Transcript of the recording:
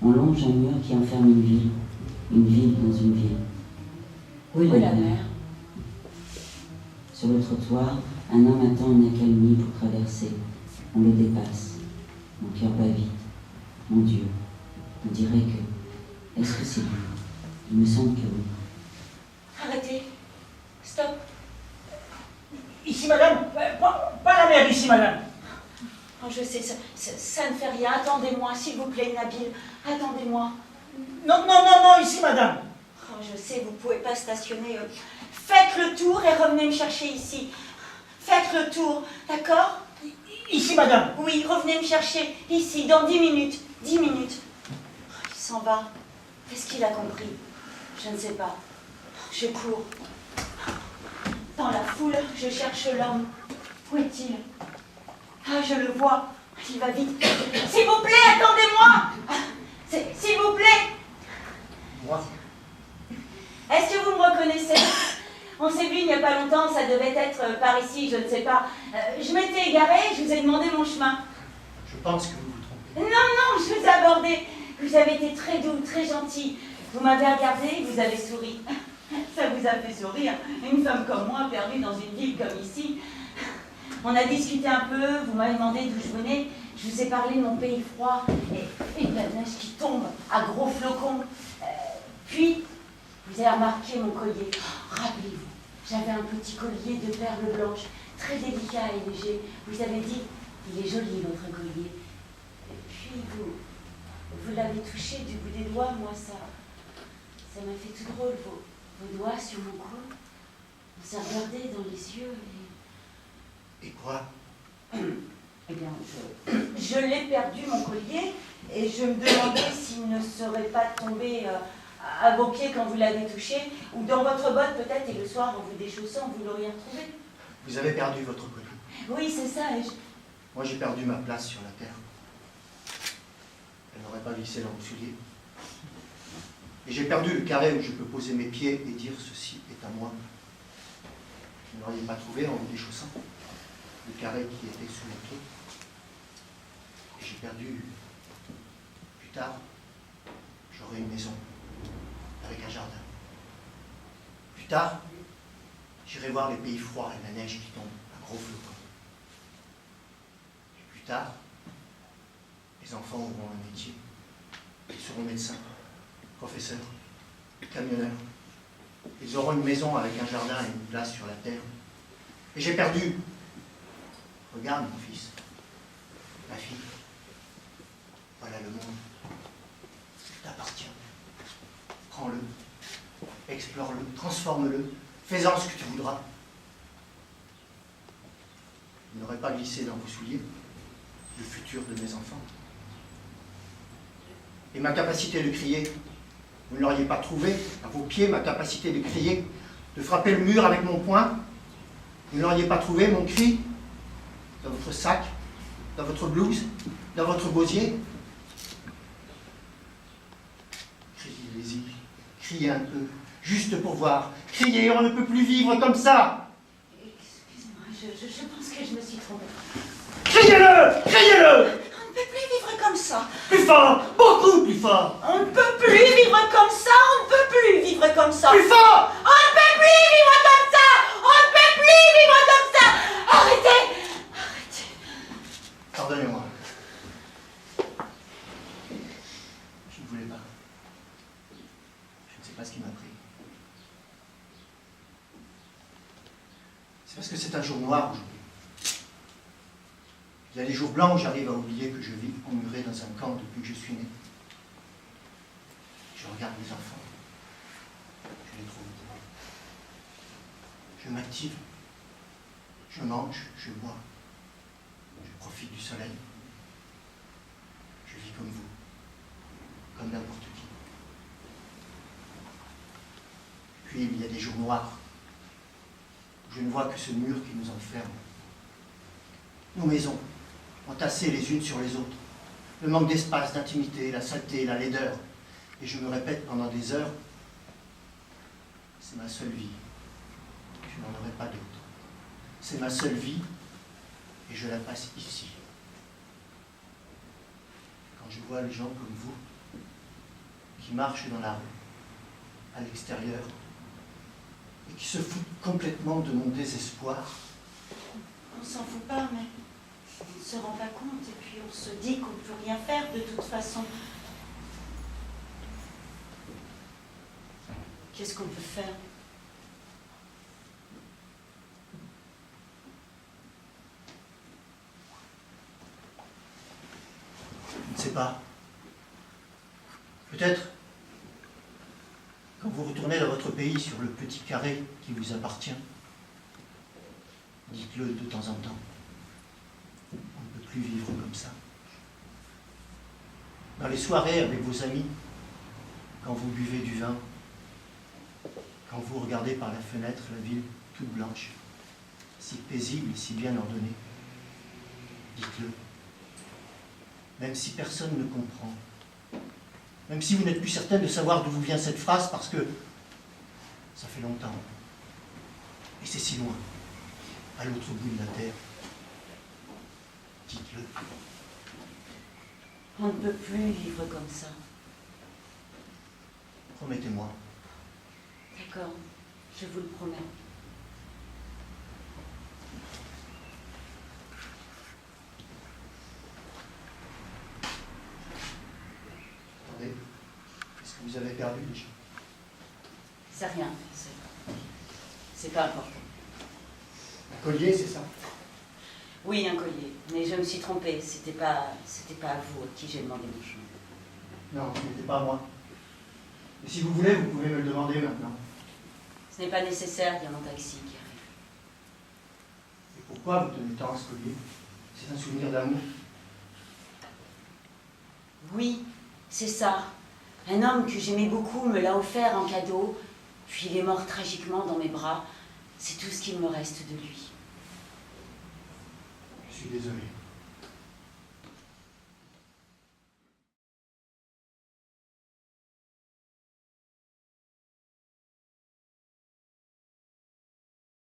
On longe un mur qui enferme une ville dans une ville. Où est la mer? Sur le trottoir, un homme attend en accalmie pour traverser. On le dépasse. Mon cœur bat vite. Mon Dieu, on dirait que... Est-ce que c'est lui? Il me semble que oui. Arrêtez. Stop. Ici, madame. Pas la mer, ici, madame. Oh, je sais, ça ne fait rien. Attendez-moi, s'il vous plaît, Nabil. Attendez-moi. Non, ici, madame. Oh, je sais, vous ne pouvez pas stationner. Faites le tour et revenez me chercher ici. Faites le tour, d'accord? Ici, madame. Oui, revenez me chercher ici, dans 10 minutes. 10 minutes. Il s'en va. Est-ce qu'il a compris? Je ne sais pas. Je cours. Dans la foule, je cherche l'homme. Où est-il? Ah, je le vois. Il va vite. S'il vous plaît, attendez-moi. S'il vous plaît. Moi? Est-ce que vous me reconnaissez? On s'est vu il n'y a pas longtemps, ça devait être par ici, je ne sais pas. Je m'étais égarée, je vous ai demandé mon chemin. Je pense que vous vous trompez. Non, je vous ai abordé. Vous avez été très doux, très gentil. Vous m'avez regardé, vous avez souri. Ça vous a fait sourire. Une femme comme moi, perdue dans une ville comme ici. On a discuté un peu, vous m'avez demandé d'où je venais. Je vous ai parlé de mon pays froid et de la neige qui tombe à gros flocons. Puis, vous avez remarqué mon collier. Oh, rappelez-vous, j'avais un petit collier de perles blanches, très délicat et léger. Vous avez dit, il est joli votre collier. Et puis, vous l'avez touché du bout des doigts. Moi, ça m'a fait tout drôle, vos doigts sur mon cou. On s'est regardé dans les yeux Et quoi? Eh bien, je l'ai perdu, mon collier, et je me demandais s'il ne serait pas tombé à vos pieds quand vous l'avez touché, ou dans votre botte peut-être, et le soir, en vous déchaussant, vous l'auriez retrouvé. Vous avez perdu votre collier. Oui, c'est ça. Moi, j'ai perdu ma place sur la terre. Elle n'aurait pas glissé dans vos souliers. Et j'ai perdu le carré où je peux poser mes pieds et dire ceci est à moi. Vous ne l'auriez pas trouvé en vous déchaussant. Le carré qui était sous mes pieds. Et j'ai perdu. Plus tard, j'aurai une maison avec un jardin. Plus tard, j'irai voir les pays froids et la neige qui tombe à gros flocons. Et plus tard, les enfants auront un métier. Ils seront médecins, professeurs, camionneurs. Ils auront une maison avec un jardin et une place sur la terre. Et j'ai perdu. Regarde, mon fils, ma fille. Voilà le monde. Il t'appartient. Prends-le, explore-le, transforme-le, fais-en ce que tu voudras. Il n'aurait pas glissé dans vos souliers le futur de mes enfants. Et ma capacité de crier, vous ne l'auriez pas trouvé à vos pieds, ma capacité de crier, de frapper le mur avec mon poing. Vous ne l'auriez pas trouvé, mon cri, dans votre sac, dans votre blouse, dans votre gosier. Criez-y, criez un peu, juste pour voir. Criez, on ne peut plus vivre comme ça. Excusez-moi, je pense que je me suis trompée. Criez-le, criez-le. On ne peut plus vivre comme ça. Plus fort, beaucoup plus fort. On ne peut plus vivre comme ça, on ne peut plus vivre comme ça. Plus fort. On ne peut plus vivre comme ça. On ne peut plus vivre comme ça. Arrêtez. Arrêtez. Pardonnez-moi. Je ne voulais pas. Je ne sais pas ce qui m'a pris. C'est parce que c'est un jour noir aujourd'hui. Il y a des jours blancs où j'arrive à oublier que je vis emmuré dans un camp depuis que je suis né. Je regarde mes enfants. Je les trouve beaux. Je m'active. Je mange, je bois. Je profite du soleil. Je vis comme vous. Comme n'importe qui. Puis il y a des jours noirs où je ne vois que ce mur qui nous enferme. Nos maisons, entassées les unes sur les autres. Le manque d'espace, d'intimité, la saleté, la laideur. Et je me répète pendant des heures, c'est ma seule vie. Je n'en aurai pas d'autre. C'est ma seule vie et je la passe ici. Quand je vois les gens comme vous, qui marchent dans la rue, à l'extérieur, et qui se foutent complètement de mon désespoir. On s'en fout pas, mais on ne se rend pas compte et puis on se dit qu'on ne peut rien faire de toute façon. Qu'est-ce qu'on peut faire? Je ne sais pas. Peut-être, quand vous retournez dans votre pays sur le petit carré qui vous appartient, dites-le de temps en temps. On ne peut plus vivre comme ça. Dans les soirées avec vos amis, quand vous buvez du vin, quand vous regardez par la fenêtre la ville toute blanche, si paisible et si bien ordonnée, dites-le. Même si personne ne comprend, même si vous n'êtes plus certaine de savoir d'où vous vient cette phrase, parce que ça fait longtemps, et c'est si loin, à l'autre bout de la terre, dites-le. On ne peut plus vivre comme ça. Promettez-moi. D'accord, je vous le promets. Attendez, est-ce que vous avez perdu déjà? C'est rien, c'est pas important. Un collier, c'est ça? Oui, un collier, mais je me suis trompée, c'était pas à vous à qui j'ai demandé mon chemin. Non, ce n'était pas à moi. Mais si vous voulez, vous pouvez me le demander maintenant. Ce n'est pas nécessaire, il y a mon taxi qui arrive. Et pourquoi vous tenez tant à ce collier? C'est un souvenir d'amour. Oui, c'est ça. Un homme que j'aimais beaucoup me l'a offert en cadeau, puis il est mort tragiquement dans mes bras. C'est tout ce qu'il me reste de lui. Je suis désolé.